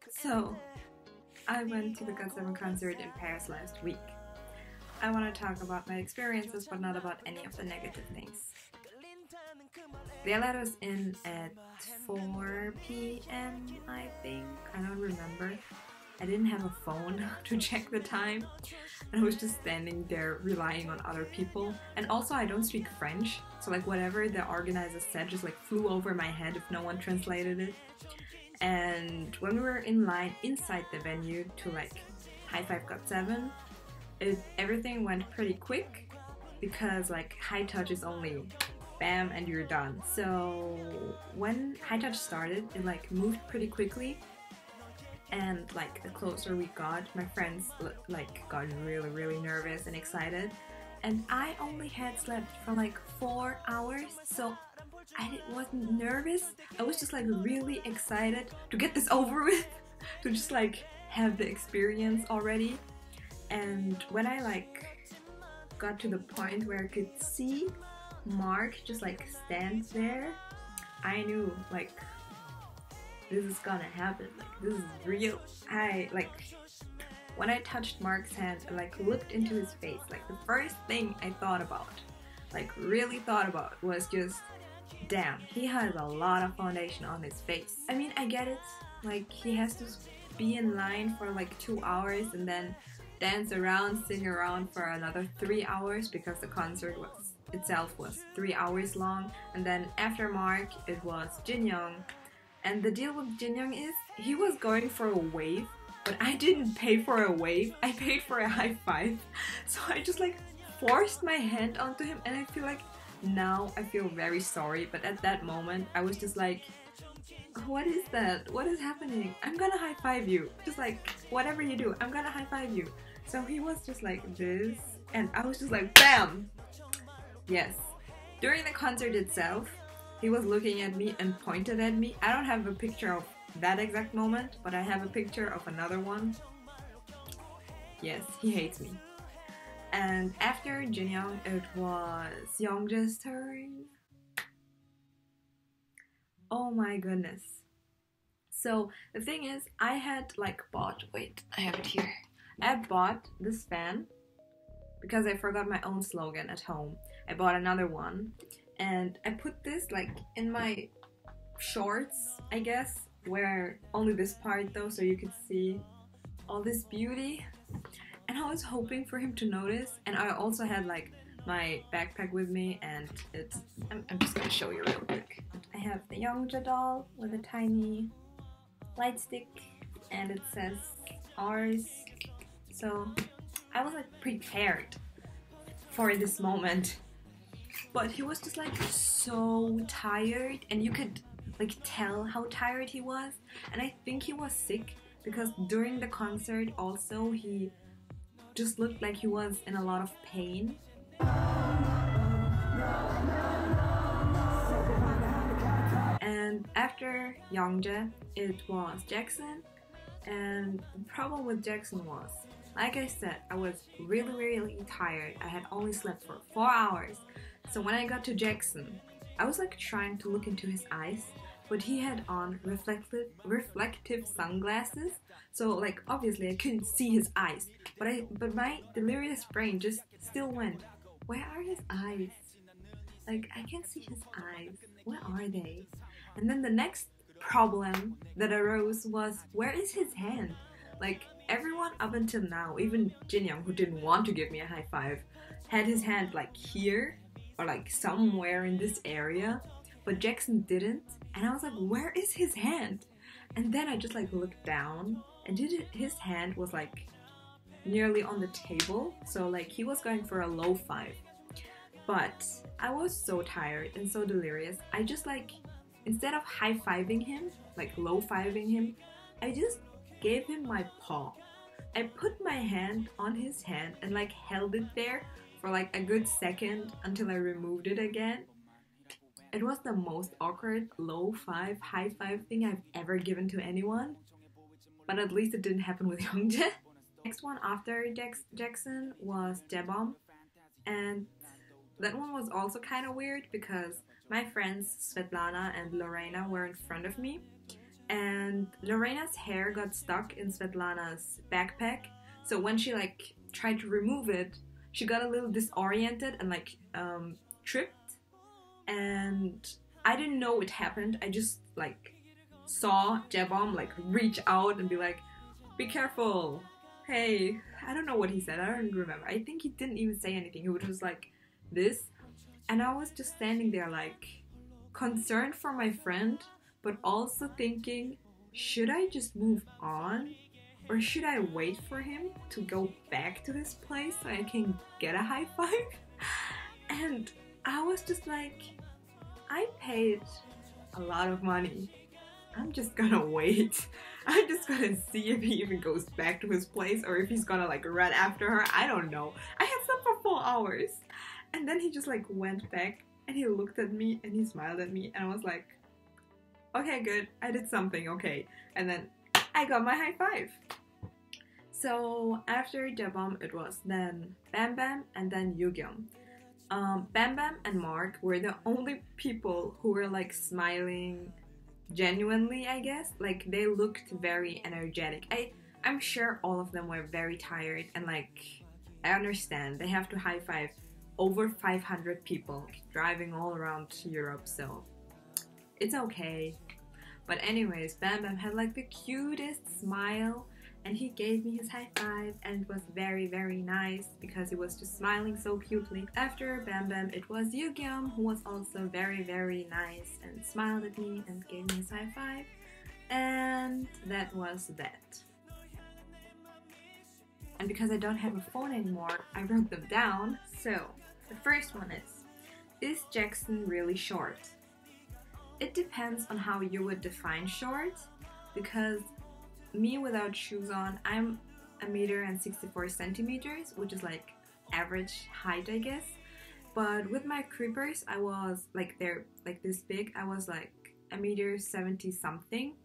So, I went to the Got7 concert in Paris last week. I want to talk about my experiences, but not about any of the negative things. They let us in at 4 p.m. I think. I don't remember. I didn't have a phone to check the time, and I was just standing there relying on other people. And also I don't speak French, so like whatever the organizer said just like flew over my head if no one translated it. And when we were in line inside the venue to like high five Got7, everything went pretty quick because like high touch is only bam and you're done. So when high touch started, it like moved pretty quickly. And like the closer we got, my friends like got really nervous and excited, and I only had slept for like 4 hours, so I wasn't nervous. I was just like really excited to get this over with, to just like have the experience already. And when I like got to the point where I could see Mark just like stand there, I knew like this is gonna happen, like this is real. When I touched Mark's hand and like looked into his face, like the first thing I thought about, like really thought about, was just, damn, he has a lot of foundation on his face. I mean, I get it, like he has to be in line for like 2 hours and then dance around, sing around for another 3 hours because the concert itself was 3 hours long, and then after Mark it was Jinyoung. And the deal with Jinyoung is, he was going for a wave, but I didn't pay for a wave, I paid for a high five. So I just like forced my hand onto him, and I feel like now I feel very sorry, but at that moment I was just like, what is that? What is happening? I'm gonna high five you. Just like, whatever you do, I'm gonna high five you. So he was just like this, and I was just like, bam! Yes. During the concert itself, he was looking at me and pointed at me. I don't have a picture of that exact moment, but I have a picture of another one. Yes, he hates me. And after Jinyoung, it was youngjae's turn. Oh my goodness. So the thing is, I had like bought, wait, I have it here. I bought this fan because I forgot my own slogan at home. I bought another one. And I put this like in my shorts, I guess, where only this part though, so you could see all this beauty. And I was hoping for him to notice. And I also had like my backpack with me, and I'm just gonna show you real quick. I have the youngjae doll with a tiny light stick, and it says ours. So I was like prepared for this moment. But he was just like so tired, and you could like tell how tired he was. And I think he was sick because during the concert also he just looked like he was in a lot of pain. And after Youngjae, it was Jackson. And the problem with Jackson was, like I said, I was really tired. I had only slept for 4 hours. So when I got to Jackson, I was like trying to look into his eyes, but he had on reflective sunglasses. So like obviously I couldn't see his eyes, but my delirious brain just still went, where are his eyes? Like I can't see his eyes. Where are they? And then the next problem that arose was, where is his hand? Like everyone up until now, even Jinyoung, who didn't want to give me a high five, had his hand like here or like somewhere in this area, but Jackson didn't. And I was like, where is his hand? And then I just like looked down, and his hand was like nearly on the table, so like he was going for a low five. But I was so tired and so delirious, I just like, instead of high-fiving him, like low-fiving him, I just gave him my paw. I put my hand on his hand and like held it there for like a good second until I removed it again. It was the most awkward low five, high five thing I've ever given to anyone. But at least it didn't happen with Youngjae. Next one after Jackson was Jaebom. And that one was also kind of weird because my friends Svetlana and Lorena were in front of me, and Lorena's hair got stuck in Svetlana's backpack. So when she like tried to remove it, she got a little disoriented and like tripped. And I didn't know it happened. I just like saw Jebom like reach out and be like, "Be careful! Hey!" I don't know what he said. I don't remember. I think he didn't even say anything. He was just like this, and I was just standing there like concerned for my friend, but also thinking, should I just move on? Or should I wait for him to go back to his place so I can get a high five? And I was just like, I paid a lot of money. I'm just gonna wait. I'm just gonna see if he even goes back to his place or if he's gonna like run after her. I don't know. I had slept for 4 hours. And then he just like went back and he looked at me and he smiled at me and I was like, okay, good, I did something, okay. And then I got my high five. So after Jebom, it was then Bam Bam and then Yugyum. Bam Bam and Mark were the only people who were like smiling genuinely, I guess. Like they looked very energetic. I'm sure all of them were very tired and like I understand they have to high five over 500 people driving all around Europe, so it's okay. But anyways, Bam Bam had like the cutest smile and he gave me his high five and it was very, very nice because he was just smiling so cutely. After Bam Bam, it was Yugyum who was also very, very nice and smiled at me and gave me his high five. And that was that. And because I don't have a phone anymore, I wrote them down. So, the first one is Jackson really short? It depends on how you would define short, because me without shoes on, I'm 1.64 meters, which is like average height, I guess. But with my creepers, I was like, they're like this big, I was like 1.70 something.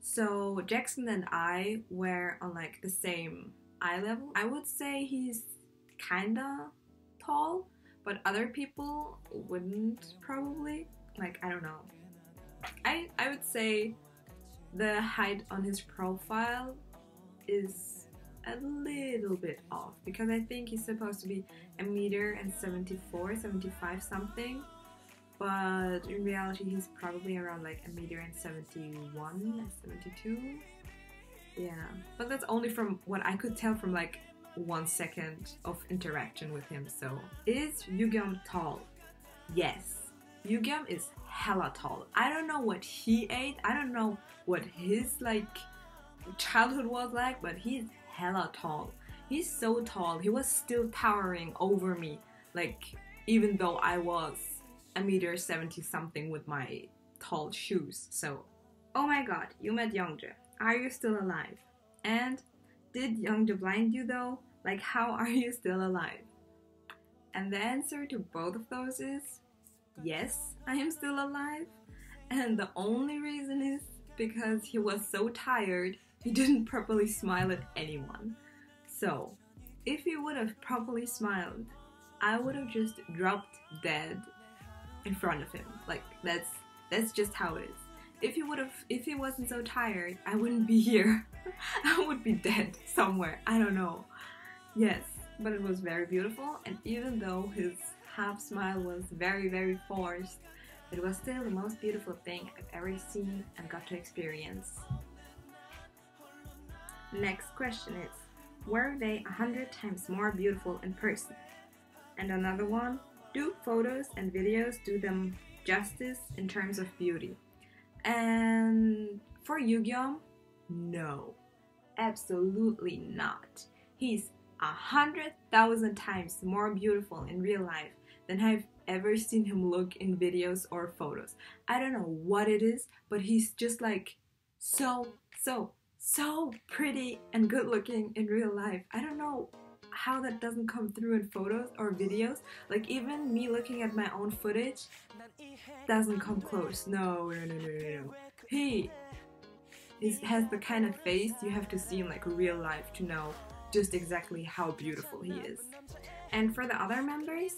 So Jackson and I were on like the same eye level. I would say he's kinda tall, but other people wouldn't probably. Like, I don't know. I would say the height on his profile is a little bit off because I think he's supposed to be 1.74 m, 75 something, but in reality he's probably around like 1.71 m, 72. Yeah, but that's only from what I could tell from like 1 second of interaction with him. So is Yugyum tall? Yes, Yugyum is hella tall. I don't know what he ate, I don't know what his like childhood was like, but he's hella tall. He's so tall, he was still towering over me, like even though I was 1.70 something with my tall shoes. So, oh my god, you met Youngjae. Are you still alive? And did Youngjae blind you though? Like, how are you still alive? And the answer to both of those is yes, I am still alive. And the only reason is because he was so tired, he didn't properly smile at anyone. So, if he would have properly smiled, I would have just dropped dead in front of him. Like, that's just how it is. If he wasn't so tired, I wouldn't be here. I would be dead somewhere. I don't know. Yes, but it was very beautiful, and even though his half smile was very, very forced, it was still the most beautiful thing I've ever seen and got to experience. Next question is, were they 100 times more beautiful in person? And another one, do photos and videos do them justice in terms of beauty? And for Yugyum, no, absolutely not. He's 100,000 times more beautiful in real life than I've ever seen him look in videos or photos. I don't know what it is, but he's just like so pretty and good looking in real life. I don't know how that doesn't come through in photos or videos. Like, even me looking at my own footage doesn't come close. No. He has the kind of face you have to see in like real life to know just exactly how beautiful he is. And for the other members,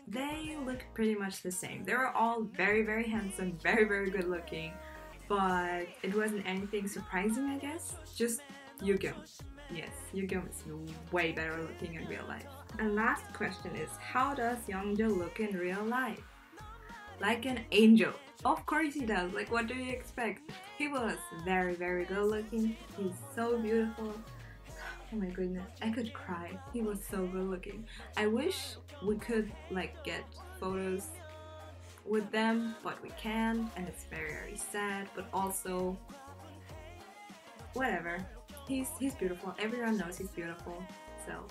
they look pretty much the same. They were all very handsome, very good looking, but it wasn't anything surprising, I guess. Just Yoongjung. Yes, Yoongjung is way better looking in real life. And last question is, how does Youngjae look in real life? Like an angel. Of course he does. Like, what do you expect? He was very good looking. He's so beautiful. Oh my goodness, I could cry. He was so good looking. I wish we could like get photos with them, but we can't, and it's very sad. But also, whatever. He's beautiful. Everyone knows he's beautiful. So